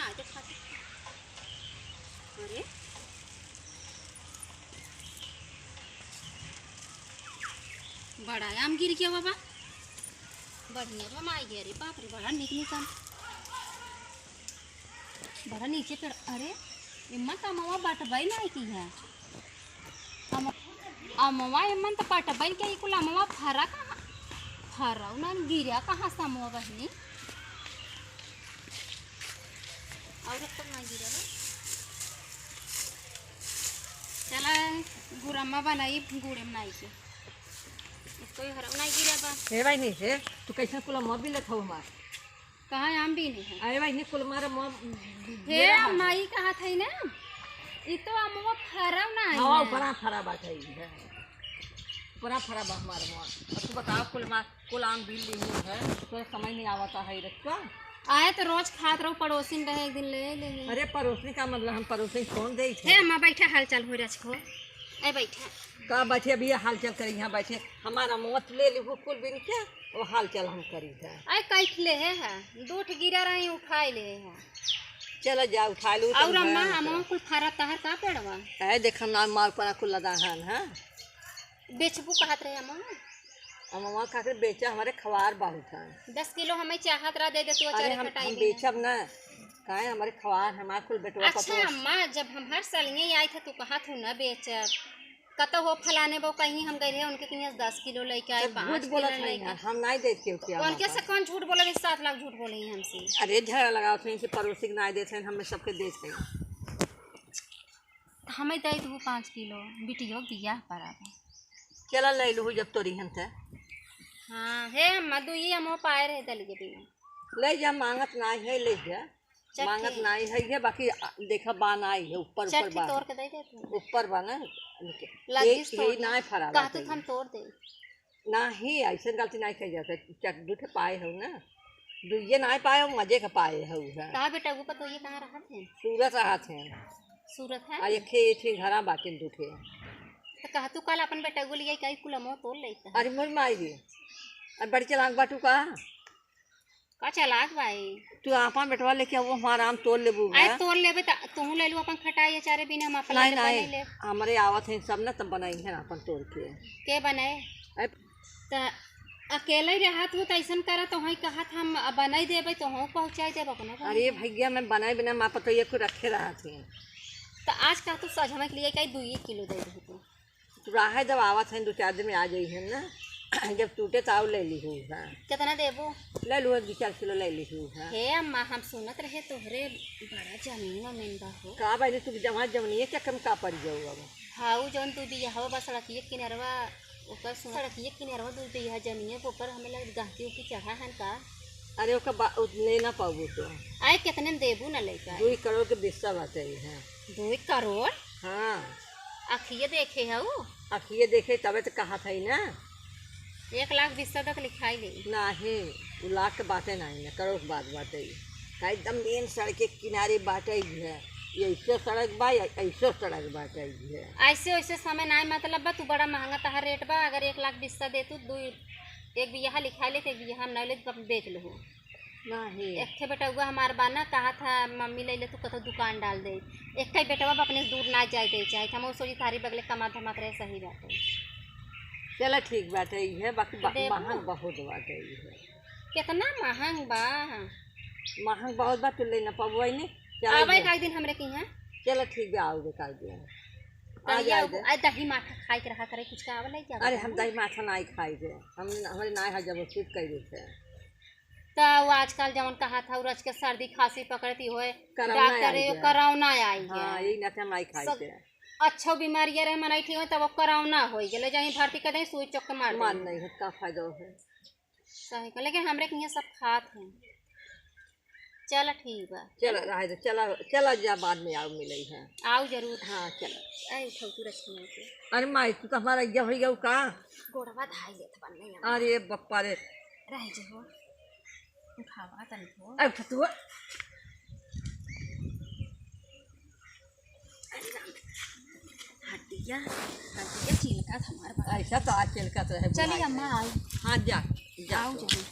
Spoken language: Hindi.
ना आते खाते। अरे बड़ा आम गिर गया बाबा, बढ़िया बा माई गया रे बाप रे, बड़ा निकली काम, बड़ा नीचे पेड़। अरे इम्मा तो अमवा बटबाई नहीं की है, अमवा इम्मन तो बटबाई के कुल अमवा फरा कहाँ, फरा ना गिरा कहाँ से अमवा बहनी, और तो ना गिरा है। चला गुरम्मा बनाई गुड़े बनाई के कोई हरा नहीं गिरा बा। हे भाई नहीं से तू कैसे कुल मोबिल ले थो हमार कहाँ आम भी नहीं है। अरे भाई नहीं कुल मारे मो हे माई कहा था ना, ये तो अमवा फरा ना है। हां बड़ा फरा बात है, बड़ा फरा बा हमारे मो। और तू बताओ कुल मार कुल आम बिल ली है तो समझ नहीं आवता है रखा। आए तो रोज खात रहो, पड़ोसी रहे एक दिन ले ले। अरे पड़ोसी का मतलब हम पड़ोसी कौन दे थे। हे अम्मा बैठा हाल चाल हो रहा छो, ए बैठा का बैठे अभी हाल चाल करी यहाँ बैठे हमारा मौत ले ली कुल बिन के वो हाल चाल हम करी था। आए कैठ ले है दूठ गिरा रही उठाई ले है। चलो जा उठा लू और अम्मा हम कुल फरा तहर का पड़वा है देखम ना माल पर कुल लदा हन है बेचबू कहत रहे अम्मा। अम्मा का के बेचा हमारे खवार बहुत है 10 किलो हमें चाहत रहा दे दे तू अचार खटाई हम बेचब ना काहे हमारे खवार हमारे कुल बेटवा अच्छा अम्मा जब हम हर साल यहीं आए थे तू कहा तू न बेच कतो हो फलाने वो कहीं हम गए रहे उनके कहीं 10 किलो लेके आए 5 किलो लेके हम नहीं देते क्या उनके से कौन झूठ बोले 7 लाख झूठ बोले हमसे। अरे झगड़ा लगाओ थे कि पड़ोसी के नहीं देते हमें सबके देते हमें दे दू 5 किलो बिटियो बिया पड़ा चला ले लू जब तोरी हन थे। हाँ हे मधु ये हम पाए रहे दल के बिना ले जा मांगत नहीं है ले जा मांगत नहीं है बाकी देखा बान आई है ऊपर ऊपर बान तोड़ के दे दे तू ऊपर बान लगी तो नहीं फरा का तो हम तोड़ दे नहीं ऐसे गलती नहीं कही जाता चक दूठे पाए हो ना दुइये नहीं पाए हो मजे का पाए हो कहाँ बेटा वो तो ये कहाँ रहा थे सूरत रहा थे सूरत है अरे खे थे घरा बाकी दूठे तो कहा तू कल अपन बेटा को लिए कई कुलमो तोड़ लेता। अरे मोर माई गे अरे बड़ी चलाक बाटू का चलाक भाई तू आपा बेटवा लेके वो हमारा आम तोड़ लेबू आए तोड़ लेबे तू ले लू अपन खटाई अचारे बिना हम अपन नहीं ले हमारे आवत है सब ना तब बनाई है अपन तोड़ के बनाए त अकेले रहत हो तैसन करा तो हई कहत हम बनाई देबे तो हम पहुंचाई देब अपने। अरे भैया मैं बनाए बिना मां पतो ये को रखे रहा थे तो आज का तू सजमा के लिए कई 2 किलो दे दे तू राह जब आवत है 2-4 दिन में आ जाई है ना जब टूटे ताव ले ली हूँ कितना देबो ले लू 2-4 किलो ले ली हूँ। हे अम्मा हम सुनत रहे तोहरे बड़ा जमीन में हो का भाई तू जमा जमनिए क्या कम का पड़ जाऊ अब हाउ जौन तू बिया हो बस सड़किए किनारवा ऊपर सड़किए किनारवा दू बिया जमीन के ऊपर हमें लग गहती की चढ़ा है का। अरे ओका ले ना पाबू तो आए कितने देबू ना लेकर 2 करोड़ के बिस्सा बात है 2 करोड़। हाँ अखिए देखे है अखिए देखे तबे तो कहा था ना 1 लाख 20 तक लिखाई ले नहीं वो लाख के बातें नहीं है करोड़ की बात बात है एकदम मेन सड़क के किनारे बाटे है ऐसे सड़क बा ऐसे सड़क बाटे है ऐसे वैसे समय नहीं मतलब बा तू बड़ा महंगा तहार रेट बा अगर 1 लाख 20 दे तू 2 एक बिया लिखा ले तो एक बिया हम नहीं ले तो बेच लो नहीं एक थे बेटा हुआ हमार बाना कहा था मम्मी ले ले तू कतो दुकान डाल दे एक कई बेटा अपने दूर ना जाए दे चाहे हम सोची थारी बगले कमा धमात रहे सही बात है। चलो ठीक बात है बाकी महंग बहुत बात है कितना महंग बा महंग बहुत बात तो लेना पाबो नहीं आवे का दिन हमरे के यहाँ चलो ठीक है आओगे कल दिन आ दही माठा खाई के रहा करे कुछ का आवे नहीं अरे हम दही माठा नहीं खाई थे हम हमारे ना है जब सूट कर देते तो आजकल जवन कहा था रच के सर्दी खांसी पकड़ती होए डॉक्टर कोरोना आई है हां यही ना हम नहीं खाई थे अच्छा बीमारी रहे मनाई थी तब कोरोना हो गेले जहीं भर्ती कर दे सुई चौक मार नहीं है का फायदा है सही का लेकिन हमरे के यहाँ सब खात हैं। चलो ठीक है चलो रह दे चला जा बाद में आओ मिले है आओ जरूर। हाँ चलो आई उठाओ तू रखने के अरे माई तू तो हमारा गया हो गया का गोड़वा धाई लेत बनने अरे बप्पा रे रह जो उठावा तन को अब तू हटिया चिलका हमारे ऐसा तो आज चिलका तो है चलिए अम्मा आई हाँ जा जाओ जरूर।